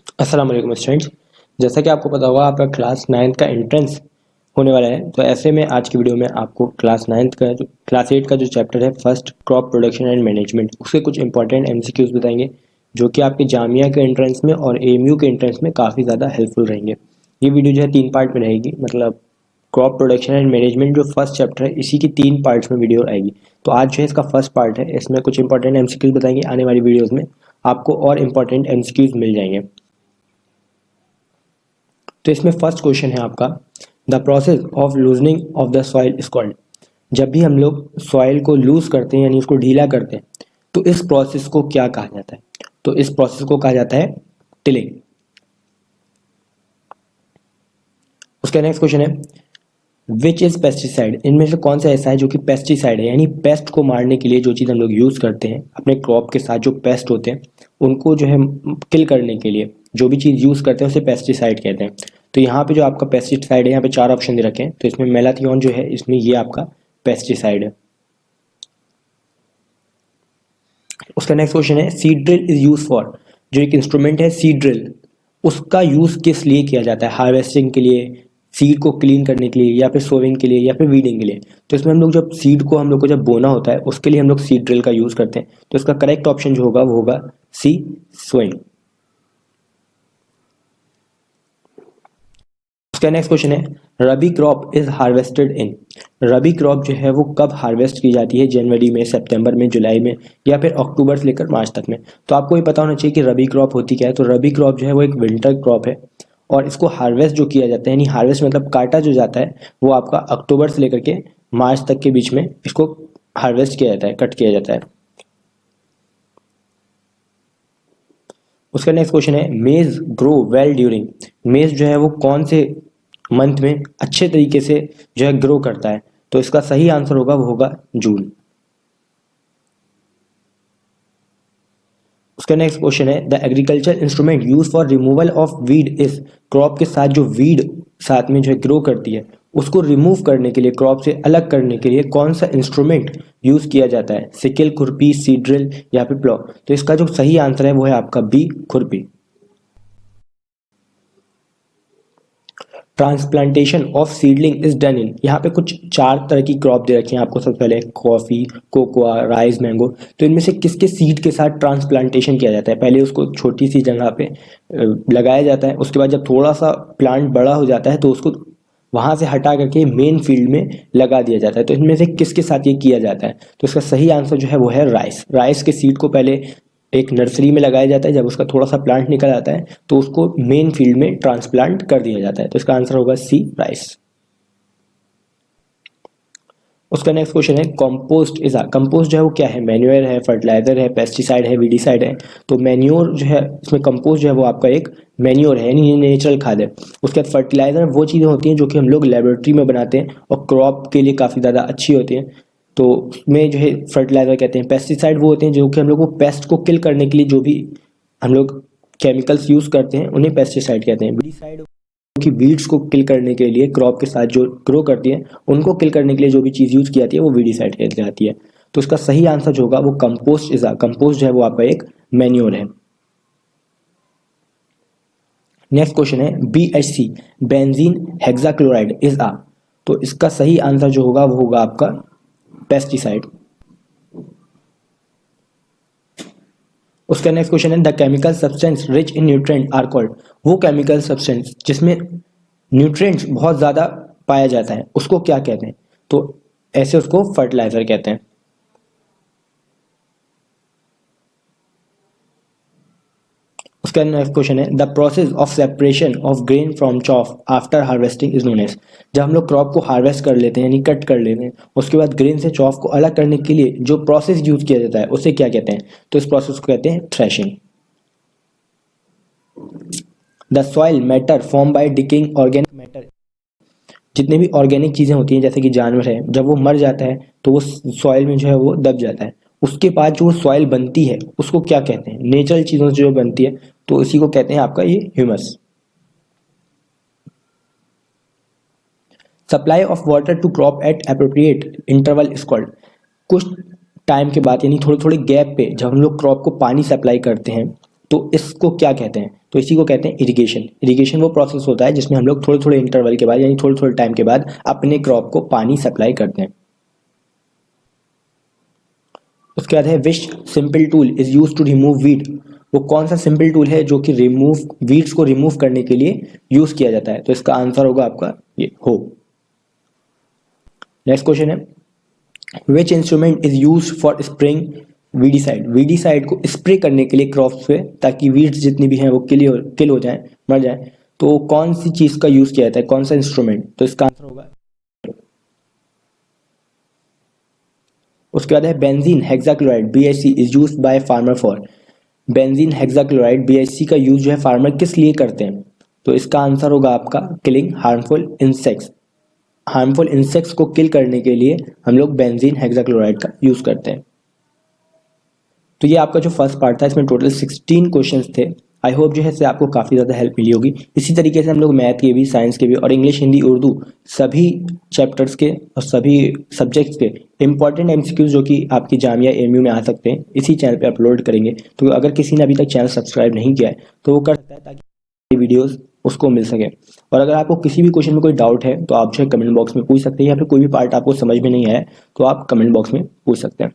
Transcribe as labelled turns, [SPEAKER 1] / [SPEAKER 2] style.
[SPEAKER 1] अस्सलाम वालेकुम स्टूडेंट्स। जैसा कि आपको पता होगा आपका क्लास 9th का एंट्रेंस होने वाला है, तो ऐसे में आज की वीडियो में आपको क्लास 8 का जो चैप्टर है first crop production and management, उसके कुछ इंपॉर्टेंट एमसीक्यूज बताएंगे जो कि आपके जामिया के एंट्रेंस में और एएमयू के एंट्रेंस में काफ़ी ज़्यादा हेल्पफुल रहेंगे। ये वीडियो जो है 3 पार्ट में रहेगी, मतलब क्रॉप प्रोडक्शन एंड मैनेजमेंट जो फर्स्ट चैप्टर है इसी की 3 पार्ट्स में वीडियो आएगी। तो आज जो है इसका फर्स्ट पार्ट है, इसमें कुछ इंपॉर्टेंट एमसीक्यूज बताएंगे। आने वाली वीडियोज़ में आपको और इंपॉर्टेंट एमसीक्यूज मिल जाएंगे। तो इसमें फर्स्ट क्वेश्चन है आपका, the process of loosening of the soil is called. जब भी हम लोग सॉइल को लूज करते हैं यानी उसको ढीला करते हैं तो इस प्रोसेस को क्या कहा जाता है? तो इस प्रोसेस को कहा जाता है टिलिंग। उसका नेक्स्ट क्वेश्चन है, विच इज पेस्टिसाइड। इनमें से कौन सा ऐसा है जो कि पेस्टिसाइड है, यानी पेस्ट को मारने के लिए जो चीज़ हम लोग यूज़ करते हैं अपने क्रॉप के साथ, जो पेस्ट होते हैं उनको जो है किल करने के लिए जो भी चीज़ यूज़ करते हैं उसे पेस्टिसाइड कहते हैं। तो यहाँ पे जो आपका पेस्टिसाइड है, यहाँ पे 4 ऑप्शन दे रखे हैं, तो इसमें मेलाथियोन जो है इसमें ये आपका पेस्टिसाइड है। उसका नेक्स्ट क्वेश्चन है, seed drill is use for. जो एक इंस्ट्रूमेंट है सीड ड्रिल, उसका यूज किस लिए किया जाता है? हार्वेस्टिंग के लिए, सीड को क्लीन करने के लिए, या फिर सोविंग के लिए, या फिर वीडिंग के लिए। तो इसमें हम लोग जब सीड को हम लोग को जब बोना होता है उसके लिए हम लोग सीड ड्रिल का यूज करते हैं। तो इसका करेक्ट ऑप्शन जो होगा वो होगा सी, सोइंग। उसका नेक्स्ट क्वेश्चन है, rabi crop is harvested in. Rabi crop जो है वो कब हार्वेस्ट की जाती है? जनवरी में, सितंबर में, जुलाई में, या फिर अक्टूबर से लेकर मार्च तक में। तो आपको ये पता होना चाहिए कि रबी क्रॉप होती क्या है। तो रबी क्रॉप जो है वो एक विंटर क्रॉप है और इसको हार्वेस्ट जो किया जाता है, यानी हार्वेस्ट मतलब काटा जो जाता है, वो आपका अक्टूबर से लेकर के मार्च तक के बीच में इसको हार्वेस्ट किया जाता है, कट किया जाता है। उसका नेक्स्ट क्वेश्चन है, मेज ग्रो वेल ड्यूरिंग। मेज जो है वो कौन से मंथ में अच्छे तरीके से जो है ग्रो करता है? तो इसका सही आंसर होगा वो होगा जून। उसका नेक्स्ट क्वेश्चन है, the agriculture instrument use for removal of weed is. Crop के साथ जो वीड साथ में जो है ग्रो करती है उसको रिमूव करने के लिए, क्रॉप से अलग करने के लिए कौन सा इंस्ट्रूमेंट यूज किया जाता है? सिकल, खुरपी, सीड ड्रिल, या फिर प्लॉ। तो इसका जो सही आंसर है वो है आपका बी, खुरपी। Transplantation of seedling is done in. यहाँ पे कुछ 4 तरह की क्रॉप दे रखी हैं आपको। सबसे पहले कॉफी, कोकोआ, राइस, मैंगो। तो इनमें से किसके सीड के साथ ट्रांसप्लांटेशन किया जाता है? पहले उसको छोटी सी जगह पे लगाया जाता है, उसके बाद जब थोड़ा सा प्लांट बड़ा हो जाता है तो उसको वहां से हटा करके मेन फील्ड में लगा दिया जाता है। तो इनमें से किसके साथ ये किया जाता है? तो इसका सही आंसर जो है वो है राइस। राइस के सीड को पहले एक नर्सरी में लगाया जाता है, जब उसका थोड़ा सा प्लांट निकल आता है तो उसको मेन फील्ड में ट्रांसप्लांट कर दिया जाता है। तो इसका आंसर होगा सी, राइस। उसका नेक्स्ट क्वेश्चन है, कंपोस्ट इज कंपोस्ट जो है वो क्या है? मैन्योर है, फर्टिलाइजर है, पेस्टिसाइड है, वीडिसाइड है। तो मैन्योर जो है, इसमें कंपोस्ट जो है वो आपका एक मैन्योर है, यानी नेचुरल खाद है। उसके बाद फर्टिलाइजर वो चीज़ें होती हैं जो कि हम लोग लेबोरेटरी में बनाते हैं और क्रॉप के लिए काफ़ी ज़्यादा अच्छी होती हैं, तो उसमें जो है फर्टिलाइजर कहते हैं। पेस्टिसाइड वो होते हैं जो कि हम लोग को पेस्ट को किल करने के लिए जो भी हम लोग केमिकल्स यूज करते हैं उन्हें पेस्टिसाइड कहते हैं। वीडिसाइड कि वीड्स को किल करने के लिए, क्रॉप के साथ जो ग्रो करती है उनको किल करने के लिए जो भी चीज़ यूज की जाती है वो वीडिसाइड कहती जाती है। तो इसका सही आंसर जो होगा वो कंपोस्ट इज कंपोस्ट जो है वो आपका एक मैन्योर है। नेक्स्ट क्वेश्चन है, BHC बेंजीन हेक्साक्लोराइड इज तो इसका सही आंसर जो होगा वो होगा आपका पेस्टिसाइड। उसका नेक्स्ट क्वेश्चन है, the chemical substance rich in nutrient are called. वो केमिकल सब्सटेंस जिसमें न्यूट्रिएंट्स बहुत ज़्यादा पाया जाता है उसको क्या कहते हैं? तो ऐसे उसको फर्टिलाइजर कहते हैं। उसका नेक्स्ट क्वेश्चन है, the process of separation of grain from chaff after harvesting is known as. जब हम लोग क्रॉप को हार्वेस्ट कर लेते हैं यानी कट कर लेते हैं, उसके बाद ग्रेन से चॉफ को अलग करने के लिए जो प्रोसेस यूज किया जाता है उसे क्या कहते हैं? तो इस प्रोसेस को कहते हैं threshing. The soil matter form by decaying organic matter. जितने भी ऑर्गेनिक चीज़ें होती हैं जैसे कि जानवर है, जब वो मर जाता है तो वो सॉइल में जो है वो दब जाता है। उसके बाद जो सॉइल बनती है उसको क्या कहते हैं? नेचुरल चीज़ों से जो बनती है तो इसी को कहते हैं आपका ये humus. Supply of water to crop at appropriate interval is called. कुछ टाइम के बाद यानी थोड़े थोड़े गैप पे जब हम लोग क्रॉप को पानी सप्लाई करते हैं तो इसको क्या कहते हैं? तो इसी को कहते हैं इरिगेशन। इरिगेशन वो प्रोसेस होता है जिसमें हम लोग थोड़े थोड़े इंटरवल के बाद यानी थोड़े थोड़े टाइम के बाद अपने क्रॉप को पानी सप्लाई करते हैं। उसके बाद है which simple tool is use to remove weed. वो कौन सा सिंपल टूल है जो कि रिमूव वीड्स को रिमूव करने के लिए यूज किया जाता है? तो इसका आंसर होगा आपका ये हो। नेक्स्ट क्वेश्चन है which instrument is use for spraying weedicide. Weedicide को स्प्रे करने के लिए क्रॉप्स पे ताकि वीड्स जितनी भी हैं वो किल हो जाए, मर जाए, तो कौन सी चीज का यूज किया जाता है, कौन सा इंस्ट्रूमेंट? तो इसका आंसर होगा। उसके बाद है benzene hexachloride BHC is use by farmer for. Benzene hexachloride BHC का यूज जो है फार्मर किस लिए करते हैं? तो इसका आंसर होगा आपका killing harmful insects. Harmful insects को किल करने के लिए हम लोग बेंजीन हेक्साक्लोराइड का यूज करते हैं। तो ये आपका जो फर्स्ट पार्ट था, इसमें टोटल 16 क्वेश्चंस थे। आई होप जो है इससे आपको काफ़ी ज़्यादा हेल्प मिली होगी। इसी तरीके से हम लोग मैथ के भी, साइंस के भी और इंग्लिश, हिंदी, उर्दू सभी चैप्टर्स के और सभी सब्जेक्ट्स के इंपॉर्टेंट MCQs जो कि आपकी जामिया AMU में आ सकते हैं, इसी चैनल पे अपलोड करेंगे। तो अगर किसी ने अभी तक चैनल सब्सक्राइब नहीं किया है तो वो कर सकता है ताकि वीडियोज़ उसको मिल सके। और अगर आपको किसी भी क्वेश्चन में कोई डाउट है तो आप जो है कमेंट बॉक्स में पूछ सकते हैं, या फिर कोई भी पार्ट आपको समझ में नहीं आया तो आप कमेंट बॉक्स में पूछ सकते हैं।